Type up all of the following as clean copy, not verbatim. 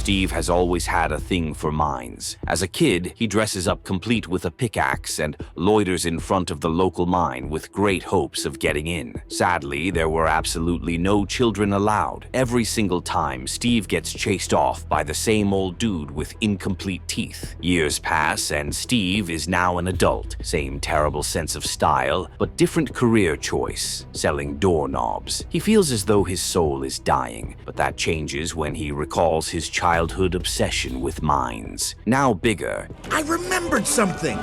Steve has always had a thing for mines. As a kid, he dresses up complete with a pickaxe and loiters in front of the local mine with great hopes of getting in. Sadly, there were absolutely no children allowed. Every single time, Steve gets chased off by the same old dude with incomplete teeth. Years pass and Steve is now an adult. Same terrible sense of style, but different career choice, selling doorknobs. He feels as though his soul is dying, but that changes when he recalls his childhood obsession with mines. Now bigger, I remembered something!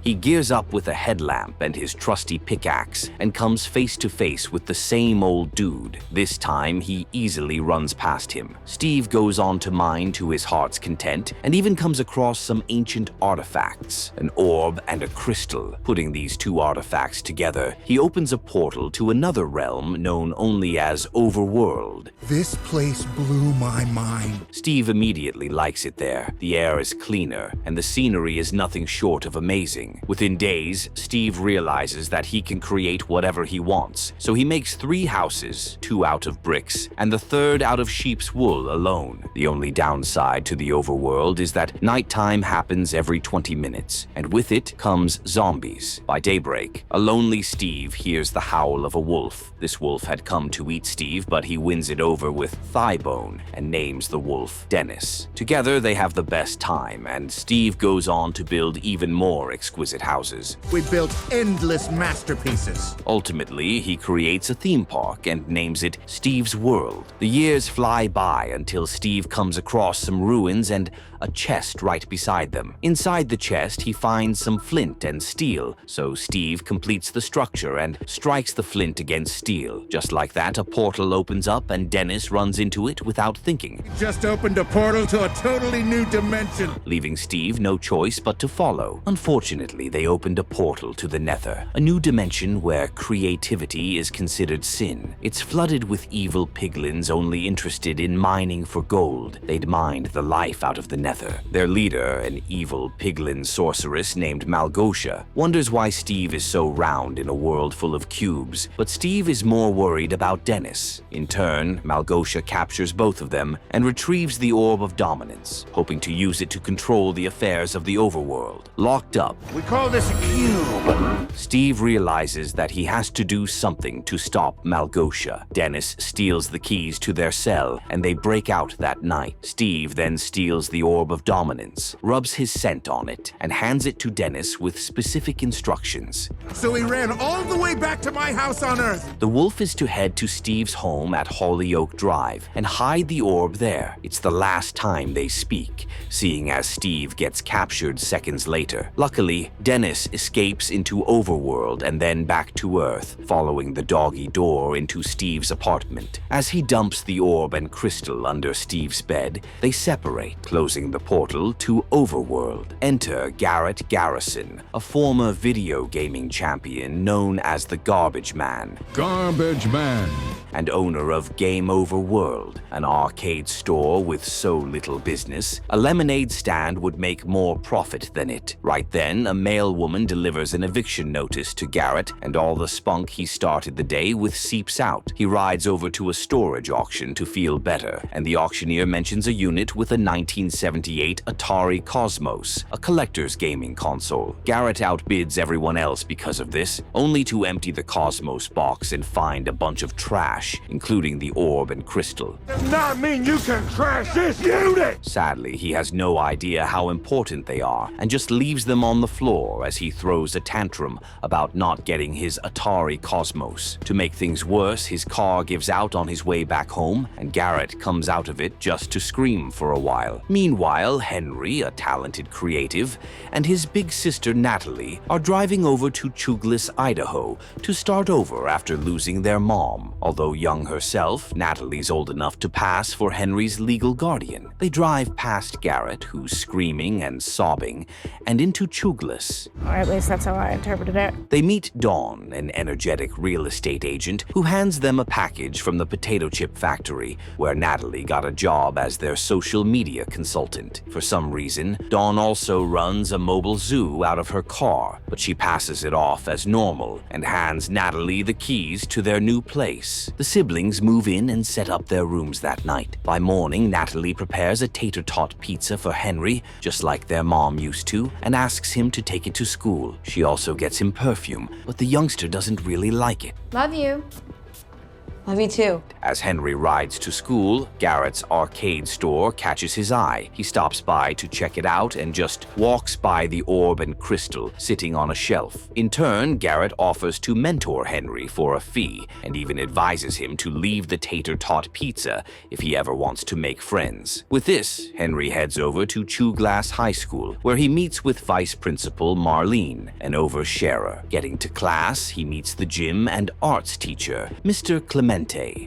He gears up with a headlamp and his trusty pickaxe and comes face to face with the same old dude. This time, he easily runs past him. Steve goes on to mine to his heart's content and even comes across some ancient artifacts, an orb and a crystal. Putting these two artifacts together, he opens a portal to another realm known only as Overworld. This place blew my mind. Steve immediately likes it there. The air is cleaner, and the scenery is nothing short of amazing. Within days, Steve realizes that he can create whatever he wants, so he makes 3 houses, 2 out of bricks, and the third out of sheep's wool alone. The only downside to the overworld is that nighttime happens every 20 minutes, and with it comes zombies. By daybreak, a lonely Steve hears the howl of a wolf. This wolf had come to eat Steve, but he wins it over with thigh bone and names the wolf Dennis. Together, they have the best time, and Steve goes on to build even more exquisite houses. We built endless masterpieces. Ultimately, he creates a theme park and names it Steve's World. The years fly by until Steve comes across some ruins and a chest right beside them. Inside the chest, he finds some flint and steel, so Steve completes the structure and strikes the flint against steel. Just like that, a portal opens up and Dennis runs into it without thinking. We just opened a portal to a totally new dimension. Leaving Steve no choice but to follow. Unfortunately, they opened a portal to the Nether, a new dimension where creativity is considered sin. It's flooded with evil piglins only interested in mining for gold. They'd mined the life out of the Nether. Their leader, an evil piglin sorceress named Malgosha, wonders why Steve is so round in a world full of cubes, but Steve is more worried about Dennis. In turn, Malgosha captures both of them and retrieves the Orb of Dominance, hoping to use it to control the affairs of the overworld. Locked up, We call this a cube. Steve realizes that he has to do something to stop Malgosha. Dennis steals the keys to their cell, and they break out that night. Steve then steals the Orb of Dominance, rubs his scent on it, and hands it to Dennis with specific instructions. So he ran all the way back to my house on Earth. The wolf is to head to Steve's home at Hollyoak Drive and hide the orb there. It's the last time they speak, seeing as Steve gets captured seconds later. Luckily, Dennis escapes into Overworld and then back to Earth, following the doggy door into Steve's apartment. As he dumps the orb and crystal under Steve's bed, they separate, closing the portal to Overworld. Enter Garrett Garrison, a former video gaming champion known as the Garbage Man. Garbage Man. And owner of Game Over World, an arcade store with so little business, a lemonade stand would make more profit than it. Right then, a male woman delivers an eviction notice to Garrett, and all the spunk he started the day with seeps out. He rides over to a storage auction to feel better, and the auctioneer mentions a unit with a 1978 Atari Cosmos, a collector's gaming console. Garrett outbids everyone else because of this, only to empty the Cosmos box and find a bunch of trash, including the orb and crystal. Does not mean you can trash this unit! Sadly, he has no idea how important they are and just leaves them on the floor as he throws a tantrum about not getting his Atari Cosmos. To make things worse, his car gives out on his way back home, and Garrett comes out of it just to scream for a while. Meanwhile, Henry, a talented creative, and his big sister Natalie are driving over to Chuglis, Idaho to start over after losing their mom. Although young herself, Natalie's old enough to pass for Henry's legal guardian. They drive past Garrett, who's screaming and sobbing, and into Chuglis, meaningless. Or at least that's how I interpreted it. They meet Dawn, an energetic real estate agent, who hands them a package from the potato chip factory, where Natalie got a job as their social media consultant. For some reason, Dawn also runs a mobile zoo out of her car, but she passes it off as normal and hands Natalie the keys to their new place. The siblings move in and set up their rooms that night. By morning, Natalie prepares a tater tot pizza for Henry, just like their mom used to, and asks him to take it to school. She also gets him perfume, but the youngster doesn't really like it. Love you. Love you too. As Henry rides to school, Garrett's arcade store catches his eye. He stops by to check it out and just walks by the orb and crystal sitting on a shelf. In turn, Garrett offers to mentor Henry for a fee and even advises him to leave the tater tot pizza if he ever wants to make friends. With this, Henry heads over to Chew Glass High School, where he meets with Vice Principal Marlene, an oversharer. Getting to class, he meets the gym and arts teacher, Mr. Clemente,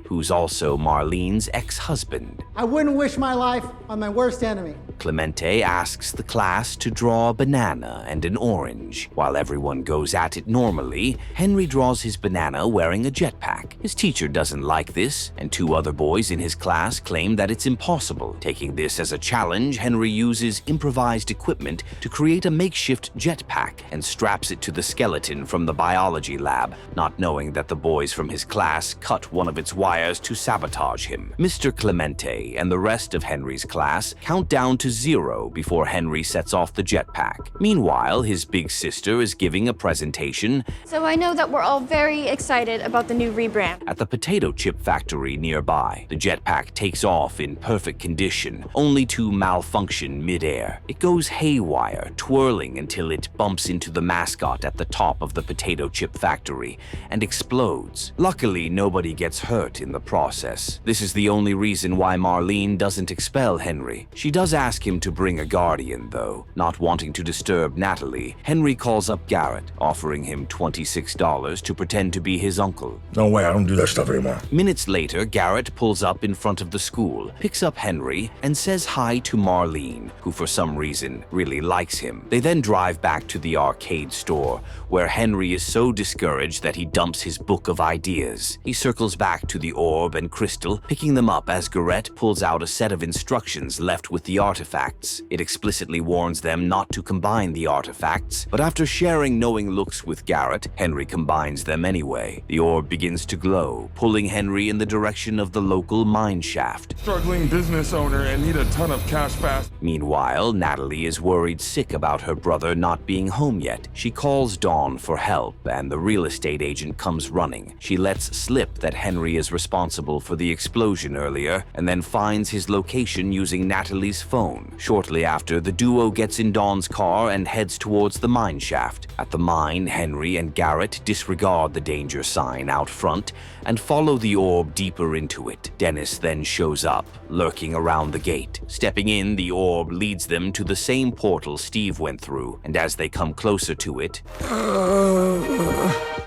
who's also Marlene's ex-husband. I wouldn't wish my life on my worst enemy. Clemente asks the class to draw a banana and an orange. While everyone goes at it normally, Henry draws his banana wearing a jetpack. His teacher doesn't like this, and two other boys in his class claim that it's impossible. Taking this as a challenge, Henry uses improvised equipment to create a makeshift jetpack and straps it to the skeleton from the biology lab, not knowing that the boys from his class cut one of its wires to sabotage him. Mr. Clemente and the rest of Henry's class count down to 0 before Henry sets off the jetpack. Meanwhile, his big sister is giving a presentation. So I know that we're all very excited about the new rebrand. At the potato chip factory nearby, the jetpack takes off in perfect condition, only to malfunction midair. It goes haywire, twirling until it bumps into the mascot at the top of the potato chip factory and explodes. Luckily, nobody gets hurt in the process. This is the only reason why Marlene doesn't expel Henry. She does ask him to bring a guardian, though. Not wanting to disturb Natalie, Henry calls up Garrett, offering him $26 to pretend to be his uncle. No way, I don't do that stuff anymore. Minutes later, Garrett pulls up in front of the school, picks up Henry, and says hi to Marlene, who for some reason really likes him. They then drive back to the arcade store, where Henry is so discouraged that he dumps his book of ideas. He circles back to the orb and crystal, picking them up as Garrett pulls out a set of instructions left with the artifacts. It explicitly warns them not to combine the artifacts, but after sharing knowing looks with Garrett, Henry combines them anyway. The orb begins to glow, pulling Henry in the direction of the local mine shaft. Struggling business owner and need a ton of cash fast. Meanwhile, Natalie is worried sick about her brother not being home yet. She calls Dawn for help, and the real estate agent comes running. She lets slip that Henry is responsible for the explosion earlier, and then finds his location using Natalie's phone. Shortly after, the duo gets in Dawn's car and heads towards the mine shaft. At the mine, Henry and Garrett disregard the danger sign out front and follow the orb deeper into it. Dennis then shows up, lurking around the gate. Stepping in, the orb leads them to the same portal Steve went through, and as they come closer to it,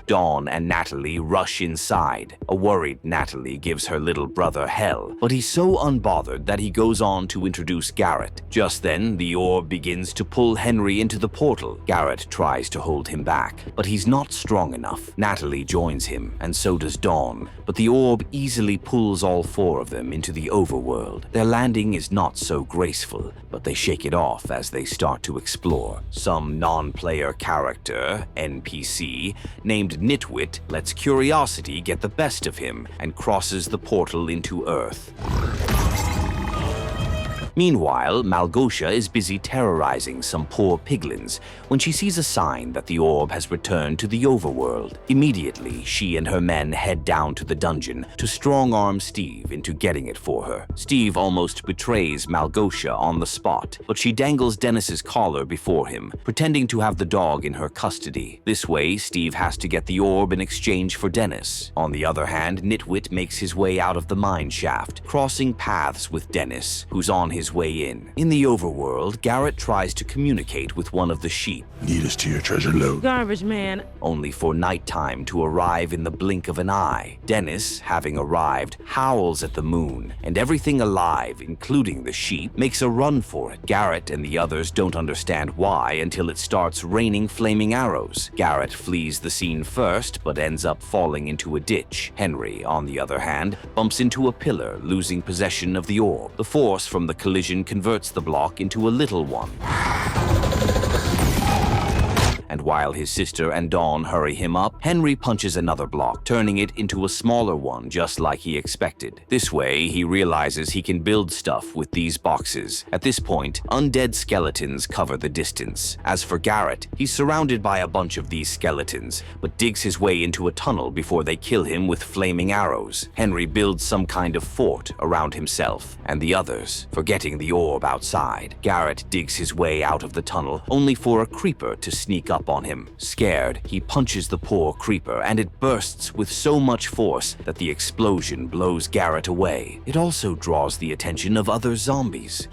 Dawn and Natalie rush inside. A worried Natalie gives her little brother hell, but he's so unbothered that he goes on to introduce Garrett. Just then, the orb begins to pull Henry into the portal. Garrett tries to hold him back, but he's not strong enough. Natalie joins him, and so does Dawn, but the orb easily pulls all four of them into the overworld. Their landing is not so graceful, but they shake it off as they start to explore. Some non-player character, NPC, named Nitwit lets curiosity get the best of him and crosses the portal into Earth. Meanwhile, Malgosha is busy terrorizing some poor piglins when she sees a sign that the orb has returned to the overworld. Immediately, she and her men head down to the dungeon to strong-arm Steve into getting it for her. Steve almost betrays Malgosha on the spot, but she dangles Dennis's collar before him, pretending to have the dog in her custody. This way, Steve has to get the orb in exchange for Dennis. On the other hand, Nitwit makes his way out of the mine shaft, crossing paths with Dennis, who's on his his way in. In the overworld, Garrett tries to communicate with one of the sheep, Lead us to your treasure lode. Garbage man. only for nighttime to arrive in the blink of an eye. Dennis, having arrived, howls at the moon, and everything alive, including the sheep, makes a run for it. Garrett and the others don't understand why until it starts raining flaming arrows. Garrett flees the scene first, but ends up falling into a ditch. Henry, on the other hand, bumps into a pillar, losing possession of the orb. The force from the collision converts the block into a little one. And while his sister and Dawn hurry him up, Henry punches another block, turning it into a smaller one just like he expected. This way, he realizes he can build stuff with these boxes. At this point, undead skeletons cover the distance. As for Garrett, he's surrounded by a bunch of these skeletons, but digs his way into a tunnel before they kill him with flaming arrows. Henry builds some kind of fort around himself and the others, forgetting the orb outside. Garrett digs his way out of the tunnel, only for a creeper to sneak up on him. Scared, he punches the poor creeper, and it bursts with so much force that the explosion blows Garrett away. It also draws the attention of other zombies.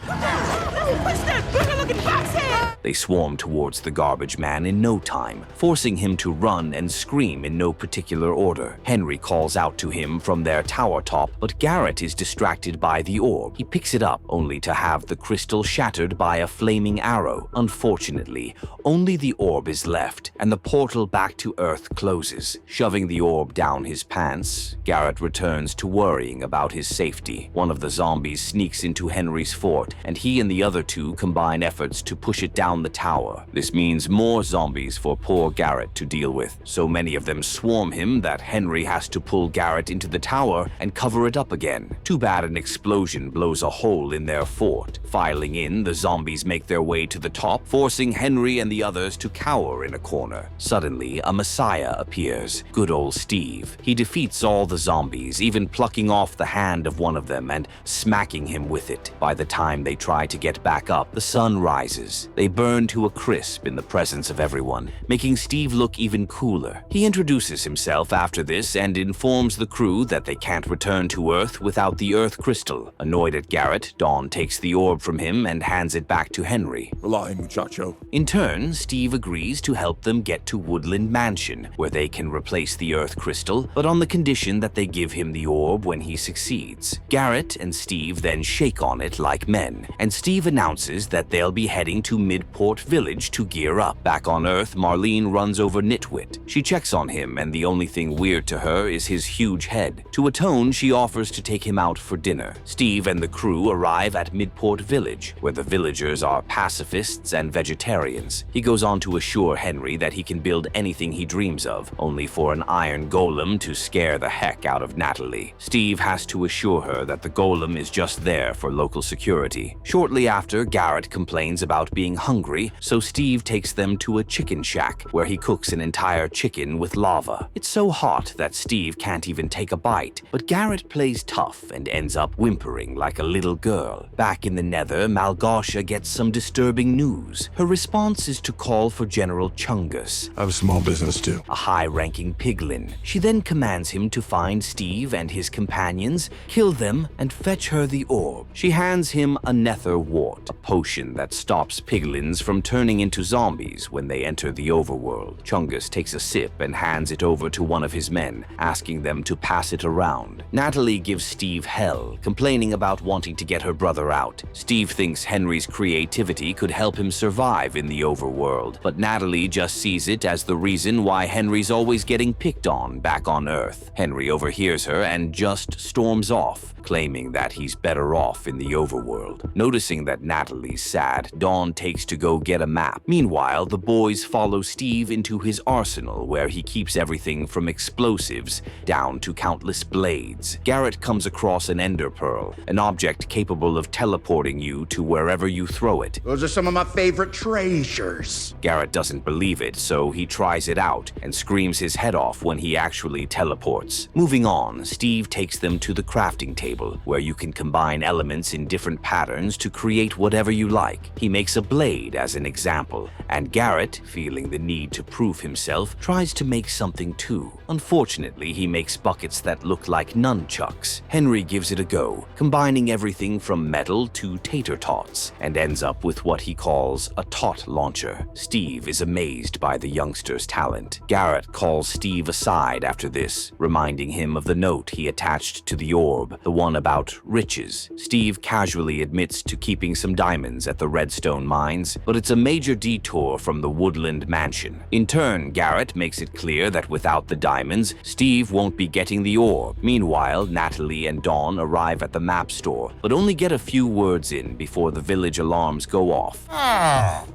They swarm towards the garbage man in no time, forcing him to run and scream in no particular order. Henry calls out to him from their tower top, but Garrett is distracted by the orb. He picks it up, only to have the crystal shattered by a flaming arrow. Unfortunately, only the orb is left, and the portal back to Earth closes. Shoving the orb down his pants, Garrett returns to worrying about his safety. One of the zombies sneaks into Henry's fort, and he and the other two combine efforts to push it down the tower. This means more zombies for poor Garrett to deal with. So many of them swarm him that Henry has to pull Garrett into the tower and cover it up again. Too bad an explosion blows a hole in their fort. Filing in, the zombies make their way to the top, forcing Henry and the others to cower in a corner. Suddenly, a messiah appears. Good old Steve. He defeats all the zombies, even plucking off the hand of one of them and smacking him with it. By the time they try to get back up, the sun rises. They burn to a crisp in the presence of everyone, making Steve look even cooler. He introduces himself after this and informs the crew that they can't return to Earth without the Earth crystal. Annoyed at Garrett, Dawn takes the orb from him and hands it back to Henry. Rely, muchacho. In turn, Steve agrees to help them get to Woodland Mansion, where they can replace the Earth crystal, but on the condition that they give him the orb when he succeeds. Garrett and Steve then shake on it like men, and Steve announces that they'll be heading to Midport Village to gear up. Back on Earth, Marlene runs over Nitwit. She checks on him, and the only thing weird to her is his huge head. To atone, she offers to take him out for dinner. Steve and the crew arrive at Midport Village, where the villagers are pacifists and vegetarians. He goes on to assure Henry that he can build anything he dreams of, only for an iron golem to scare the heck out of Natalie. Steve has to assure her that the golem is just there for local security. Shortly after, Garrett complains about being hungry, so Steve takes them to a chicken shack where he cooks an entire chicken with lava. It's so hot that Steve can't even take a bite, but Garrett plays tough and ends up whimpering like a little girl. Back in the Nether, Malgosha gets some disturbing news. Her response is to call for General Chungus, I have a small business too. a high-ranking piglin. She then commands him to find Steve and his companions, kill them, and fetch her the orb. She hands him a Nether wart, a potion that stops piglins from turning into zombies when they enter the overworld. Chungus takes a sip and hands it over to one of his men, asking them to pass it around. Natalie gives Steve hell, complaining about wanting to get her brother out. Steve thinks Henry's creativity could help him survive in the overworld, but Natalie just sees it as the reason why Henry's always getting picked on back on Earth. Henry overhears her and just storms off, claiming that he's better off in the overworld. Noticing that Natalie's sad, Dawn takes to go get a map. Meanwhile, the boys follow Steve into his arsenal, where he keeps everything from explosives down to countless blades. Garrett comes across an ender pearl, an object capable of teleporting you to wherever you throw it. Those are some of my favorite treasures. Garrett doesn't believe it, so he tries it out and screams his head off when he actually teleports. Moving on, Steve takes them to the crafting table, where you can combine elements in different patterns to create whatever you like. He makes a blade as an example, and Garrett, feeling the need to prove himself, tries to make something too. Unfortunately, he makes buckets that look like nunchucks. Henry gives it a go, combining everything from metal to tater tots and ends up with what he calls a tot launcher. Steve is amazed by the youngster's talent. Garrett calls Steve aside after this, reminding him of the note he attached to the orb, the one about riches. Steve casually admits to keeping some diamonds at the redstone mines, but it's a major detour from the Woodland Mansion. In turn, Garrett makes it clear that without the diamonds, Steve won't be getting the orb. Meanwhile, Natalie and Dawn arrive at the map store, but only get a few words in before the village alarms go off.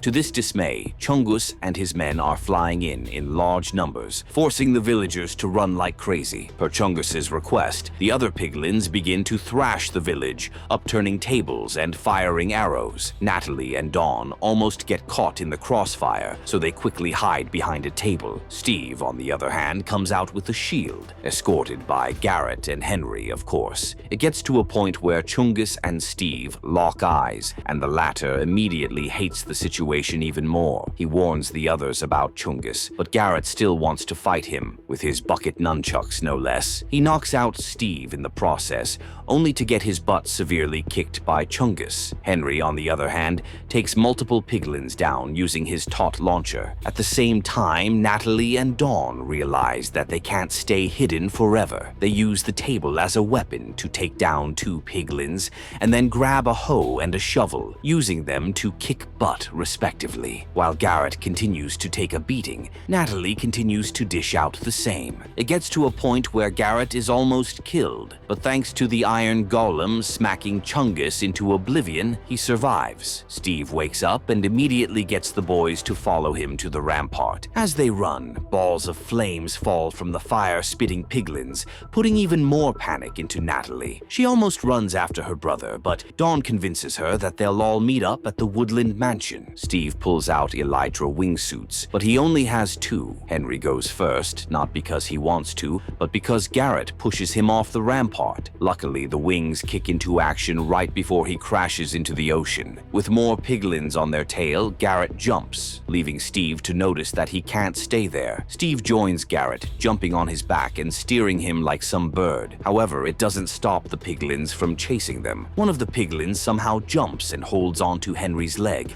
To this dismay, Chungus and his men are flying in large numbers, forcing the villagers to run like crazy. Per Chungus's request, the other piglins begin to thrash the village, upturning tables and firing arrows. Natalie and Dawn almost get caught in the crossfire, so they quickly hide behind a table. Steve, on the other hand, comes out with a shield, escorted by Garrett and Henry, of course. It gets to a point where Chungus and Steve lock eyes, and the latter immediately hates the situation even more. He warns the others about Chungus, but Garrett still wants to fight him, with his bucket nunchucks no less. He knocks out Steve in the process, only to get his butt severely kicked by Chungus. Henry, on the other hand, takes multiple piglins down using his tot launcher. At the same time, Natalie and Dawn realize that they can't stay hidden forever. They use the table as a weapon to take down two piglins, and then grab a hoe and a shovel, using them to kick butt respectively. While Garrett continues to take a beating, Natalie continues to dish out the same. It gets to a point where Garrett is almost killed, but thanks to the iron golem smacking Chungus into oblivion, he survives. Steve wakes up and immediately gets the boys to follow him to the rampart. As they run, balls of flames fall from the fire-spitting piglins, putting even more panic into Natalie. She almost runs after her brother, but Dawn convinces her that they'll all meet up at the Woodland Mansion. Steve pulls out elytra wingsuits, but he only has two. Henry goes first, not because he wants to, but because Garrett pushes him off the rampart. Luckily, the wings kick into action right before he crashes into the ocean. With more piglins on their tail, Garrett jumps, leaving Steve to notice that he can't stay there. Steve joins Garrett, jumping on his back and steering him like some bird. However, it doesn't stop the piglins from chasing them. One of the piglins somehow jumps and holds onto Henry's leg,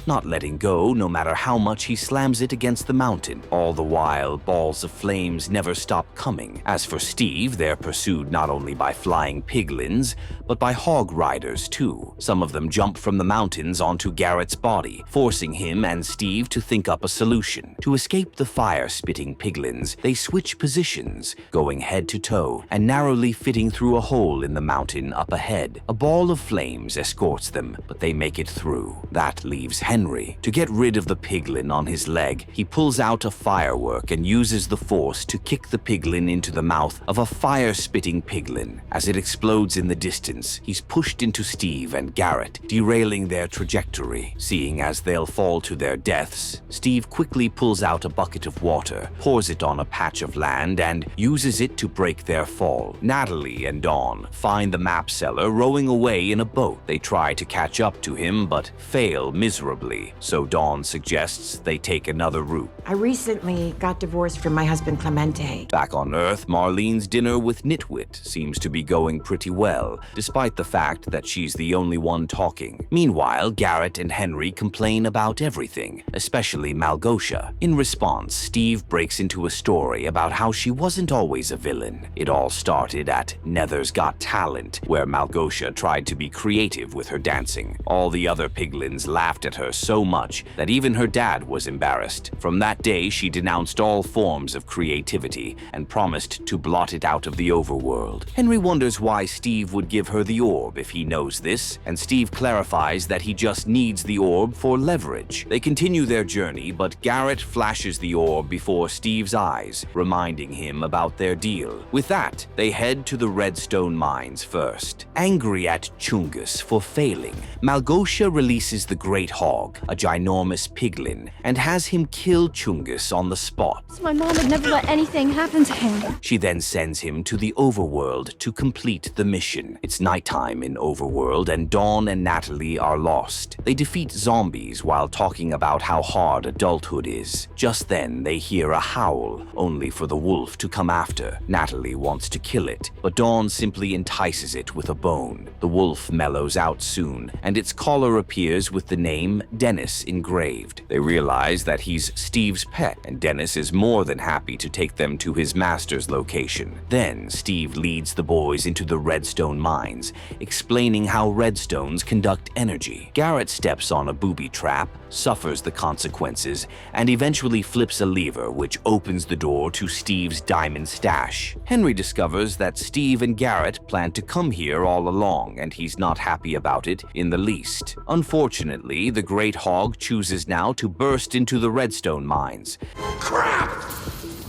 not letting go no matter how much he slams it against the mountain. All the while, balls of flames never stop coming. As for Steve, they're pursued not only by flying piglins, but by hog riders too. Some of them jump from the mountains onto Garrett's body, forcing him and Steve to think up a solution. To escape the fire-spitting piglins, they switch positions, going head to toe and narrowly fitting through a hole in the mountain up ahead. A ball of flames escorts them, but they make it through. That leaves Henry. To get rid of the piglin on his leg, he pulls out a firework and uses the force to kick the piglin into the mouth of a fire-spitting piglin. As it explodes in the distance, he's pushed into Steve and Garrett, derailing their trajectory. Seeing as they'll fall to their deaths, Steve quickly pulls out a bucket of water, pours it on a patch of land, and uses it to break their fall. Natalie and Dawn find the map seller rowing away in a boat. They try to catch up to him, but fail miserably, so Dawn suggests they take another route. I recently got divorced from my husband Clemente. Back on Earth, Marlene's dinner with Nitwit seems to be going pretty well, despite the fact that she's the only one talking. Meanwhile, Garrett and Henry complain about everything, especially Malgosha. In response, Steve breaks into a story about how she wasn't always a villain. It all started at Nether's Got Talent, where Malgosha tried to be creative with her dancing. All the other piglins laughed at her so much that even her dad was embarrassed. From that day, she denounced all forms of creativity and promised to blot it out of the overworld. Henry wonders why Steve would give her the orb if he knows this, and Steve clarifies that he just needs the orb for leverage. They continue their journey, but Garrett flashes the orb before Steve's eyes, reminding him about their deal. With that, they head to the redstone mines first. Angry at Chungus for failing, Malgosha releases the Great Hog, hog, a ginormous piglin, and has him kill Chungus on the spot. My mom would never let anything happen to him. She then sends him to the Overworld to complete the mission. It's nighttime in Overworld, and Dawn and Natalie are lost. They defeat zombies while talking about how hard adulthood is. Just then, they hear a howl, only for the wolf to come after. Natalie wants to kill it, but Dawn simply entices it with a bone. The wolf mellows out soon, and its collar appears with the name Dennis engraved. They realize that he's Steve's pet, and Dennis is more than happy to take them to his master's location. Then, Steve leads the boys into the redstone mines, explaining how redstones conduct energy. Garrett steps on a booby trap, suffers the consequences, and eventually flips a lever which opens the door to Steve's diamond stash. Henry discovers that Steve and Garrett plan to come here all along, and he's not happy about it in the least. Unfortunately, the Great Hog chooses now to burst into the redstone mines, Crap!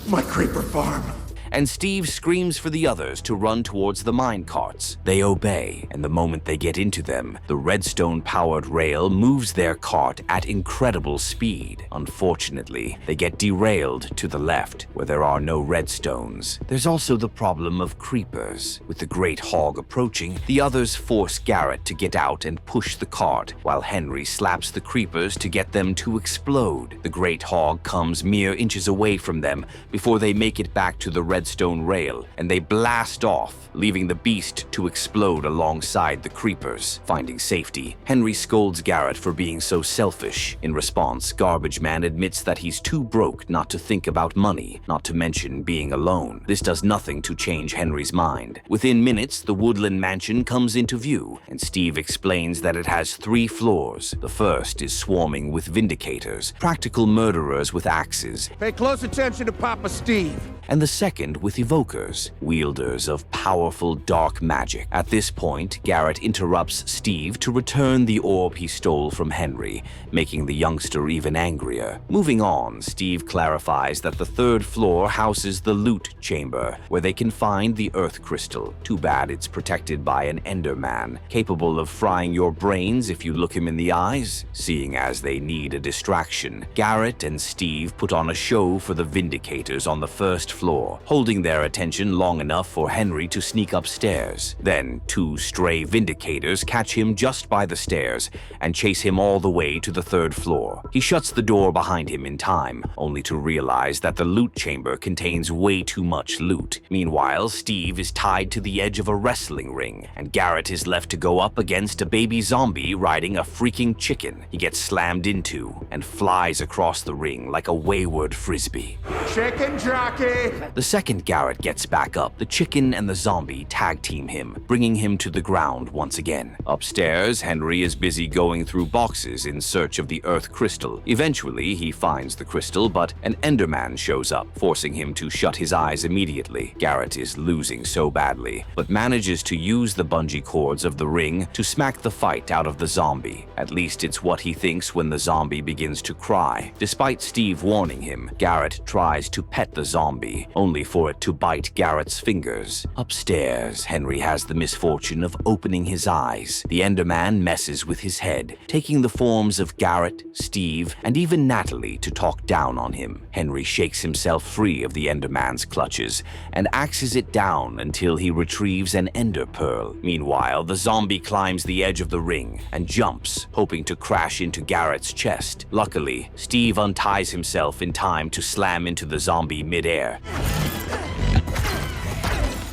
My creeper farm. and Steve screams for the others to run towards the mine carts. They obey, and the moment they get into them, the redstone-powered rail moves their cart at incredible speed. Unfortunately, they get derailed to the left, where there are no redstones. There's also the problem of creepers. With the Great Hog approaching, the others force Garrett to get out and push the cart, while Henry slaps the creepers to get them to explode. The Great Hog comes mere inches away from them before they make it back to the redstone rail, and they blast off, leaving the beast to explode alongside the creepers. Finding safety, Henry scolds Garrett for being so selfish. In response, Garbage Man admits that he's too broke not to think about money, not to mention being alone. This does nothing to change Henry's mind. Within minutes, the Woodland Mansion comes into view, and Steve explains that it has 3 floors. The first is swarming with Vindicators, practical murderers with axes, Pay close attention to Papa Steve. and the second with Evokers, wielders of powerful dark magic. At this point, Garrett interrupts Steve to return the orb he stole from Henry, making the youngster even angrier. Moving on, Steve clarifies that the 3rd floor houses the loot chamber, where they can find the Earth Crystal. Too bad it's protected by an Enderman, capable of frying your brains if you look him in the eyes. Seeing as they need a distraction, Garrett and Steve put on a show for the Vindicators on the 1st floor, holding their attention long enough for Henry to sneak upstairs. Then 2 stray Vindicators catch him just by the stairs and chase him all the way to the 3rd floor. He shuts the door behind him in time, only to realize that the loot chamber contains way too much loot. Meanwhile, Steve is tied to the edge of a wrestling ring, and Garrett is left to go up against a baby zombie riding a freaking chicken. He gets slammed into and flies across the ring like a wayward frisbee. Chicken jockey. The second Garrett gets back up, the chicken and the zombie tag team him, bringing him to the ground once again. Upstairs, Henry is busy going through boxes in search of the Earth Crystal. Eventually, he finds the crystal, but an Enderman shows up, forcing him to shut his eyes immediately. Garrett is losing so badly, but manages to use the bungee cords of the ring to smack the fight out of the zombie. At least it's what he thinks when the zombie begins to cry. Despite Steve warning him, Garrett tries to pet the zombie, only for it to bite Garrett's fingers. Upstairs, Henry has the misfortune of opening his eyes. The Enderman messes with his head, taking the forms of Garrett, Steve, and even Natalie to talk down on him. Henry shakes himself free of the Enderman's clutches and axes it down until he retrieves an Ender Pearl. Meanwhile, the zombie climbs the edge of the ring and jumps, hoping to crash into Garrett's chest. Luckily, Steve unties himself in time to slam into the zombie mid-air,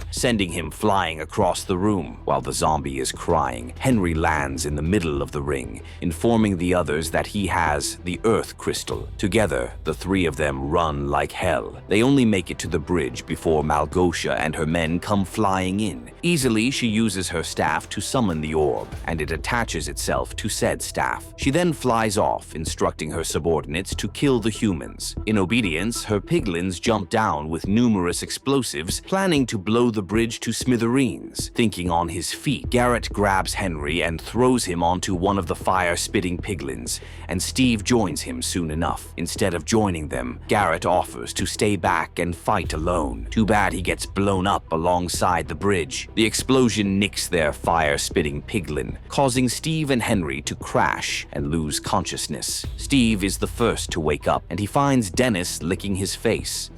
sending him flying across the room. While the zombie is crying, Henry lands in the middle of the ring, informing the others that he has the Earth Crystal. Together, the 3 of them run like hell. They only make it to the bridge before Malgosha and her men come flying in. Easily, she uses her staff to summon the orb, and it attaches itself to said staff. She then flies off, instructing her subordinates to kill the humans. In obedience, her piglins jump down with numerous explosives, planning to blow the bridge to smithereens. Thinking on his feet, Garrett grabs Henry and throws him onto one of the fire-spitting piglins, and Steve joins him soon enough. Instead of joining them, Garrett offers to stay back and fight alone. Too bad he gets blown up alongside the bridge. The explosion nicks their fire-spitting piglin, causing Steve and Henry to crash and lose consciousness. Steve is the first to wake up, and he finds Dennis licking his face.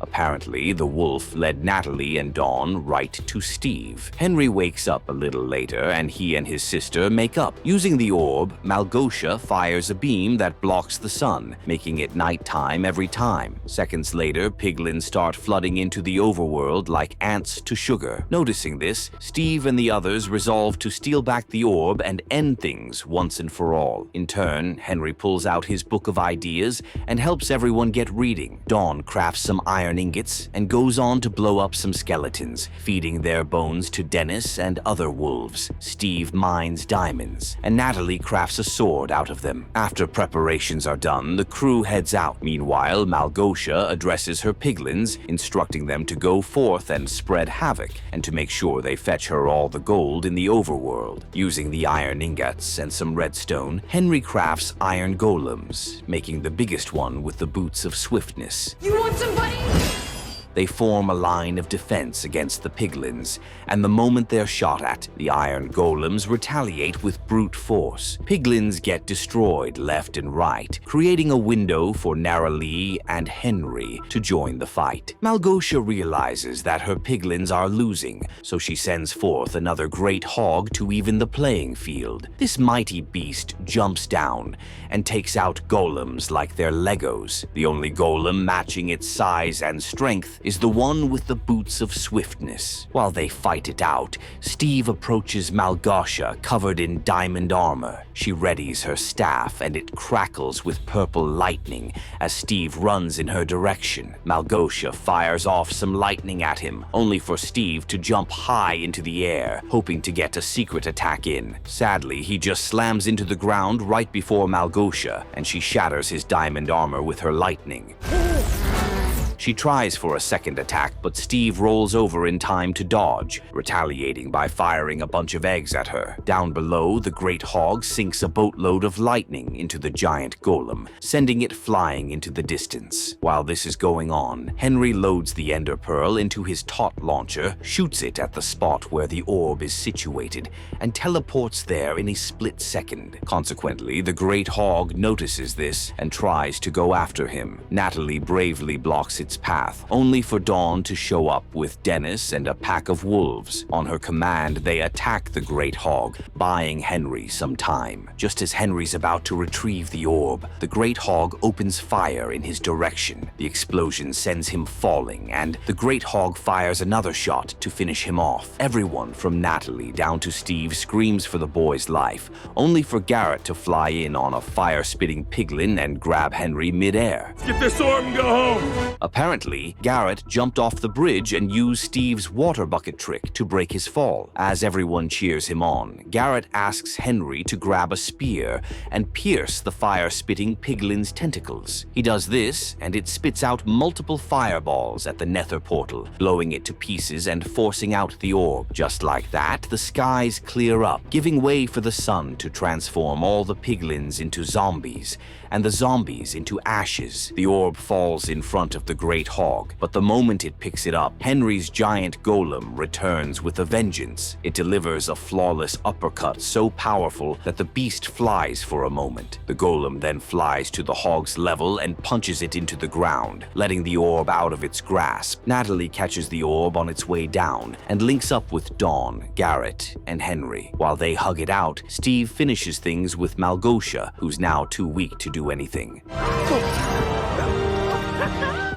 Apparently, the wolf led Natalie and Dawn right to Steve. Henry wakes up a little later, and he and his sister make up. Using the orb, Malgosha fires a beam that blocks the sun, making it nighttime every time. Seconds later, piglins start flooding into the overworld like ants to sugar. Noticing this, Steve and the others resolve to steal back the orb and end things once and for all. In turn, Henry pulls out his book of ideas and helps everyone get reading. Dawn crafts some iron ingots and goes on to blow up some skeletons, feeding their bones to Dennis and other wolves. Steve mines diamonds, and Natalie crafts a sword out of them. After preparations are done, the crew heads out. Meanwhile, Malgosha addresses her piglins, instructing them to go forth and spread havoc, and to make sure they fetch her all the gold in the overworld. Using the iron ingots and some redstone, Henry crafts iron golems, making the biggest one with the boots of swiftness. You want somebody? They form a line of defense against the piglins, and the moment they're shot at, the iron golems retaliate with brute force. Piglins get destroyed left and right, creating a window for Naralee and Henry to join the fight. Malgosha realizes that her piglins are losing, so she sends forth another great hog to even the playing field. This mighty beast jumps down and takes out golems like they're Legos. The only golem matching its size and strength is the one with the boots of swiftness. While they fight it out, Steve approaches Malgosha covered in diamond armor. She readies her staff and it crackles with purple lightning as Steve runs in her direction. Malgosha fires off some lightning at him, only for Steve to jump high into the air, hoping to get a secret attack in. Sadly, he just slams into the ground right before Malgosha, and she shatters his diamond armor with her lightning. She tries for a second attack, but Steve rolls over in time to dodge, retaliating by firing a bunch of eggs at her. Down below, the great hog sinks a boatload of lightning into the giant golem, sending it flying into the distance. While this is going on, Henry loads the ender pearl into his taut launcher, shoots it at the spot where the orb is situated, and teleports there in a split second. Consequently, the great hog notices this and tries to go after him. Natalie bravely blocks its path, only for Dawn to show up with Dennis and a pack of wolves. On her command, they attack the great hog, buying Henry some time. Just as Henry's about to retrieve the orb, the great hog opens fire in his direction. The explosion sends him falling, and the great hog fires another shot to finish him off. Everyone from Natalie down to Steve screams for the boy's life, only for Garrett to fly in on a fire-spitting piglin and grab Henry mid-air. Get this orb and go home! Apparently, Garrett jumped off the bridge and used Steve's water bucket trick to break his fall. As everyone cheers him on, Garrett asks Henry to grab a spear and pierce the fire-spitting piglin's tentacles. He does this, and it spits out multiple fireballs at the Nether portal, blowing it to pieces and forcing out the orb. Just like that, the skies clear up, giving way for the sun to transform all the piglins into zombies, and the zombies into ashes. The orb falls in front of the great hog, but the moment it picks it up, Henry's giant golem returns with a vengeance. It delivers a flawless uppercut so powerful that the beast flies for a moment. The golem then flies to the hog's level and punches it into the ground, letting the orb out of its grasp. Natalie catches the orb on its way down and links up with Dawn, Garrett, and Henry. While they hug it out, Steve finishes things with Malgosha, who's now too weak to do anything.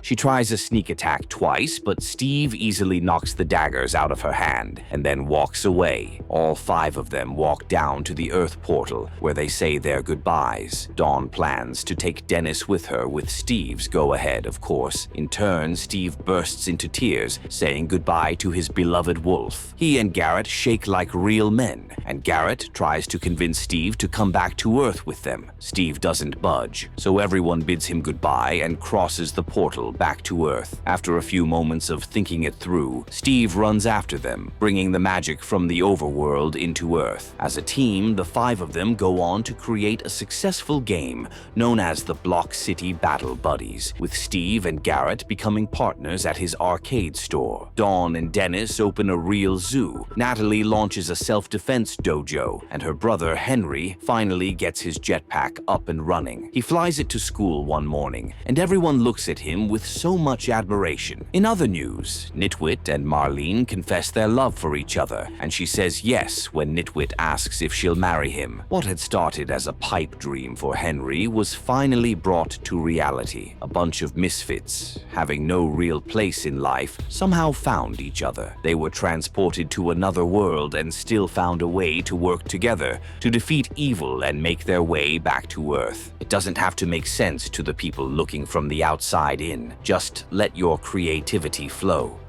She tries a sneak attack twice, but Steve easily knocks the daggers out of her hand and then walks away. All 5 of them walk down to the Earth portal, where they say their goodbyes. Dawn plans to take Dennis with her, with Steve's go-ahead, of course. In turn, Steve bursts into tears, saying goodbye to his beloved wolf. He and Garrett shake like real men, and Garrett tries to convince Steve to come back to Earth with them. Steve doesn't budge, so everyone bids him goodbye and crosses the portal back to Earth. After a few moments of thinking it through, Steve runs after them, bringing the magic from the Overworld into Earth. As a team, the 5 of them go on to create a successful game known as the Block City Battle Buddies, with Steve and Garrett becoming partners at his arcade store. Dawn and Dennis open a real zoo. Natalie launches a self-defense dojo, and her brother Henry finally gets his jetpack up and running. He flies it to school one morning, and everyone looks at him with so much admiration. In other news, Nitwit and Marlene confess their love for each other, and she says yes when Nitwit asks if she'll marry him. What had started as a pipe dream for Henry was finally brought to reality. A bunch of misfits, having no real place in life, somehow found each other. They were transported to another world and still found a way to work together to defeat evil and make their way back to Earth. It doesn't have to make sense to the people looking from the outside in. Just let your creativity flow.